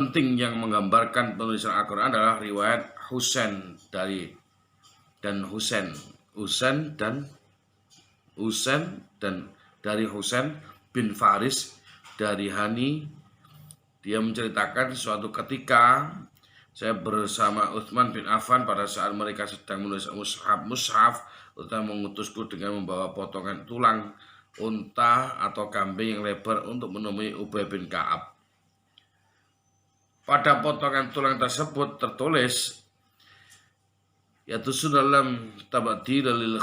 penting yang menggambarkan penulisan Al-Quran adalah riwayat Husain dari Husain dari Husain bin Faris dari Hani. Dia menceritakan suatu ketika saya bersama Utsman bin Affan pada saat mereka sedang menulis mushaf, Utsman mengutusku dengan membawa potongan tulang unta atau kambing yang lebar untuk menemui Ubay bin Ka'ab. Pada potongan tulang tersebut tertulis, yaitu dalam tabdil lil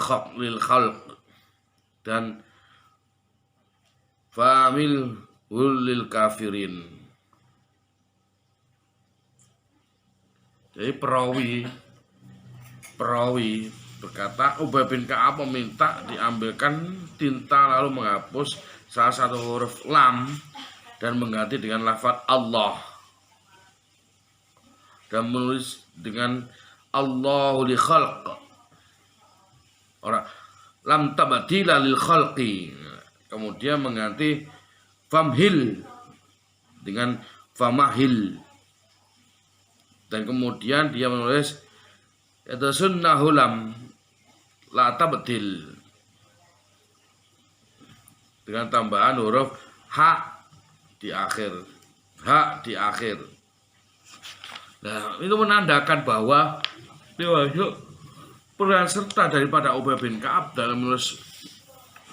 khalq dan famil lil kafirin. Jadi perawi berkata, Ubay bin Ka'ab meminta diambilkan tinta lalu menghapus salah satu huruf lam dan mengganti dengan lafaz Allah dan menulis dengan Allahu li khalq. Orang lam tabdila lil khalqi. Kemudian mengganti famhil dengan famahil. Dan kemudian dia menulis itu sunnahu lam la tabdil dengan tambahan huruf ha di akhir. Nah, itu menandakan bahwa peran serta daripada Ubay bin Ka'ab dalam menulis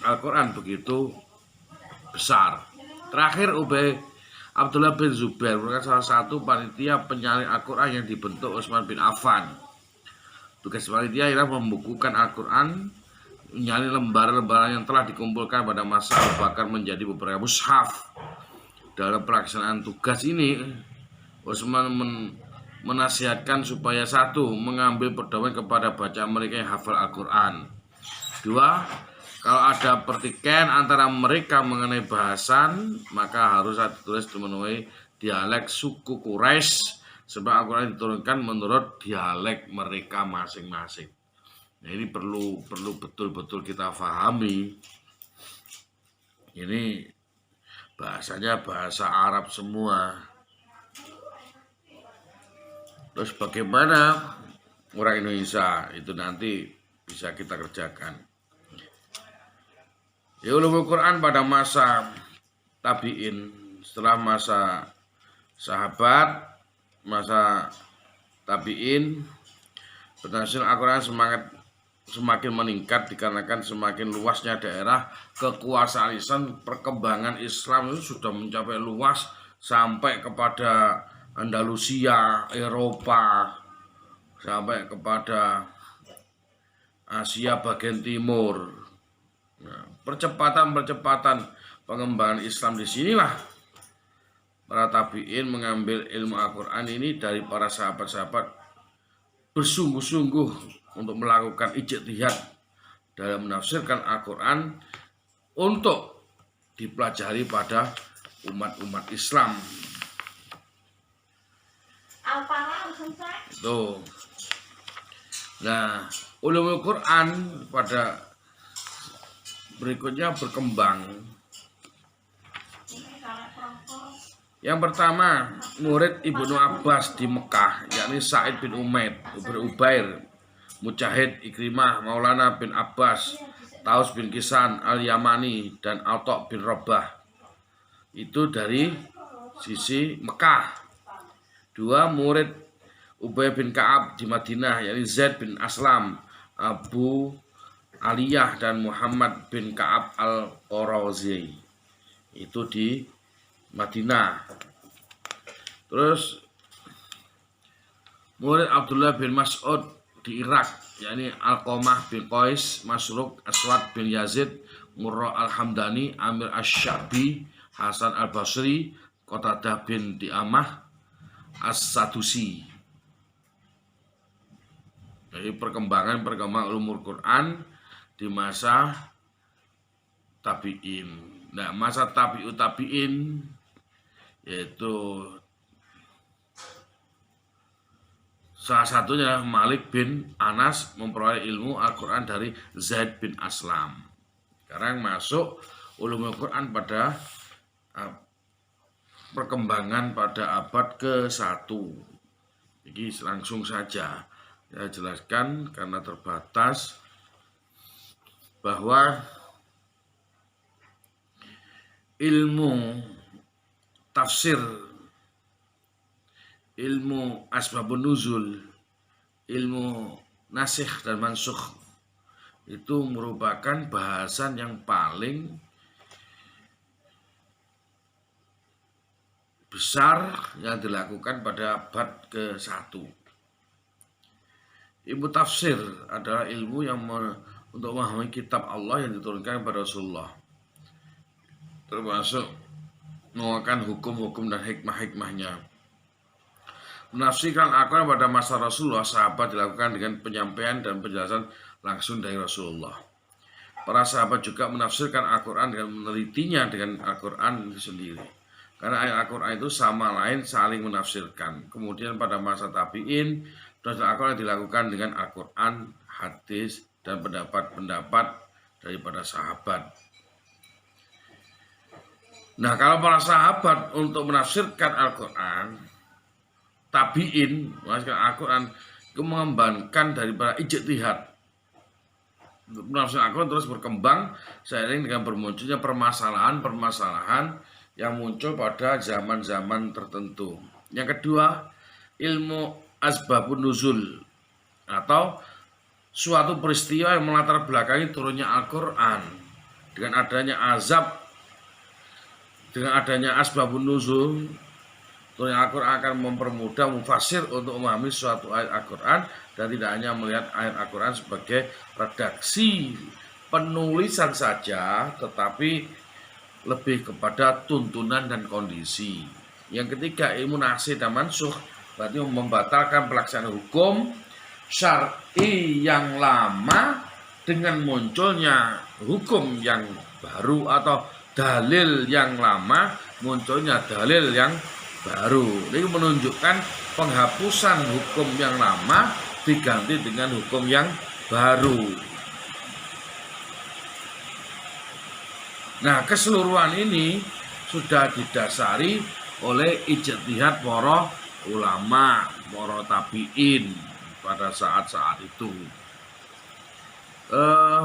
Al-Quran begitu besar. Terakhir Abdullah bin Zubair merupakan salah satu panitia penyalin Al-Quran yang dibentuk Utsman bin Affan. Tugas panitia ialah membukukan Al-Quran, menyalin lembaran-lembaran yang telah dikumpulkan pada masa Abu Bakar menjadi beberapa mushaf. Dalam pelaksanaan tugas ini, Utsman menasihatkan supaya satu, mengambil pedoman kepada bacaan mereka yang hafal Al-Quran. Dua, kalau ada pertikaian antara mereka mengenai bahasan, maka harus ditulis memenuhi dialek suku Quraisy, sebab Al-Quran diturunkan menurut dialek mereka masing-masing. Nah, ini perlu betul-betul kita pahami. Ini bahasanya bahasa Arab semua. Terus bagaimana orang Indonesia itu nanti bisa kita kerjakan. Ya, ulumul Quran pada masa tabi'in, setelah masa sahabat, masa tabi'in, penafsiran Al-Quran semakin meningkat dikarenakan semakin luasnya daerah kekuasaan Islam. Perkembangan Islam itu sudah mencapai luas sampai kepada Andalusia, Eropa, sampai kepada Asia bagian timur. Nah, percepatan pengembangan Islam di sinilah para tabi'in mengambil ilmu Al-Quran ini dari para sahabat-sahabat, bersungguh-sungguh untuk melakukan ijtihad dalam menafsirkan Al-Quran untuk dipelajari pada umat-umat Islam. Itu. Nah, ulumul Quran pada berikutnya berkembang. Yang pertama, murid Ibnu Abbas di Mekah, yakni Sa'id bin Ubair, Mujahid, Ikrimah, Maulana bin Abbas, Taus bin Kisan, Al-Yamani, dan Atha bin Rabah. Itu dari sisi Mekah. Dua, murid Ubay bin Ka'ab di Madinah, yakni Zaid bin Aslam, Abu Aliyah, dan Muhammad bin Ka'ab al-Qurazi. Itu di Madinah. Terus murid Abdullah bin Mas'ud di Irak, yakni Alqamah bin Qais, Masruq, Aswad bin Yazid, Murrah al-Hamdani, Amir Asy-Sya'bi, Hasan al-Basri, Qatadah bin Di'amah As-Sadusi. Jadi perkembangan ulumul Quran di masa tabi'in. Nah, masa tabi'in yaitu salah satunya Malik bin Anas memperoleh ilmu Al-Quran dari Zaid bin Aslam. Sekarang masuk ulumul Quran pada perkembangan pada abad ke-1. Jadi langsung saja saya jelaskan karena terbatas bahwa ilmu tafsir, ilmu asbabun nuzul, ilmu nasikh dan mansukh itu merupakan bahasan yang paling besar yang dilakukan pada abad ke-1. Ilmu tafsir adalah ilmu yang untuk memahami kitab Allah yang diturunkan kepada Rasulullah, termasuk menguatkan hukum-hukum dan hikmah-hikmahnya. Menafsirkan Al-Quran pada masa Rasulullah, sahabat dilakukan dengan penyampaian dan penjelasan langsung dari Rasulullah. Para sahabat juga menafsirkan Al-Quran dengan menelitinya dengan Al-Quran sendiri. Karena ayat Al-Quran itu sama lain saling menafsirkan. Kemudian pada masa tabi'in, penafsiran Al-Quran dilakukan dengan Al-Quran, hadis, dan pendapat-pendapat daripada sahabat. Nah, kalau para sahabat untuk menafsirkan Al-Quran, tabi'in menafsirkan Al-Quran, mengembangkan daripada ijtihad. Penafsiran Al-Quran terus berkembang seiring dengan bermunculnya permasalahan-permasalahan yang muncul pada zaman-zaman tertentu. Yang kedua, ilmu asbabun nuzul atau suatu peristiwa yang melatar belakangi turunnya Al-Quran. Dengan adanya azab, dengan adanya asbabun nuzul, turunnya Al-Quran akan mempermudah mufasir untuk memahami suatu ayat Al-Quran dan tidak hanya melihat ayat Al-Quran sebagai redaksi penulisan saja, tetapi lebih kepada tuntunan dan kondisi. Yang ketiga, ilmu nasikh dan mansukh berarti membatalkan pelaksanaan hukum syar'i yang lama dengan munculnya hukum yang baru, atau dalil yang lama munculnya dalil yang baru. Ini menunjukkan penghapusan hukum yang lama diganti dengan hukum yang baru. Nah, keseluruhan ini sudah didasari oleh ijtihad para ulama, para tabi'in pada saat-saat itu.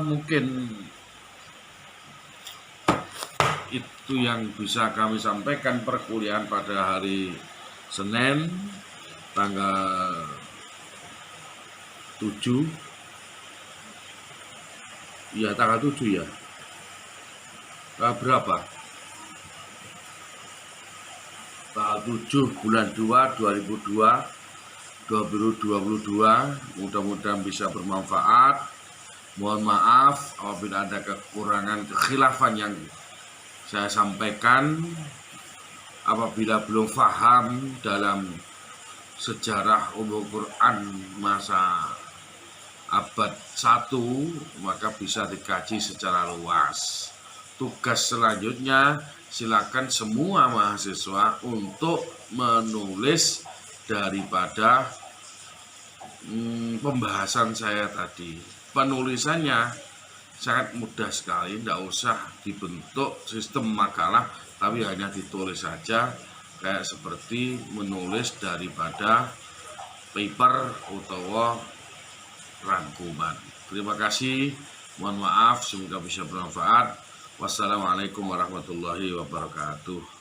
Mungkin itu yang bisa kami sampaikan perkuliahan pada hari Senin tanggal 7. Ya, tanggal 7 ya. Berapa? Tanggal 7 bulan 2 2022. Mudah-mudahan bisa bermanfaat. Mohon maaf apabila ada kekurangan, kekhilafan yang saya sampaikan. Apabila belum paham dalam sejarah ulumul Quran masa abad 1, maka bisa dikaji secara luas. Tugas selanjutnya, silakan semua mahasiswa untuk menulis daripada pembahasan saya tadi. Penulisannya sangat mudah sekali, tidak usah dibentuk sistem makalah, tapi hanya ditulis saja, kayak seperti menulis daripada paper atau rangkuman. Terima kasih, mohon maaf, semoga bisa bermanfaat. Wassalamualaikum warahmatullahi wabarakatuh.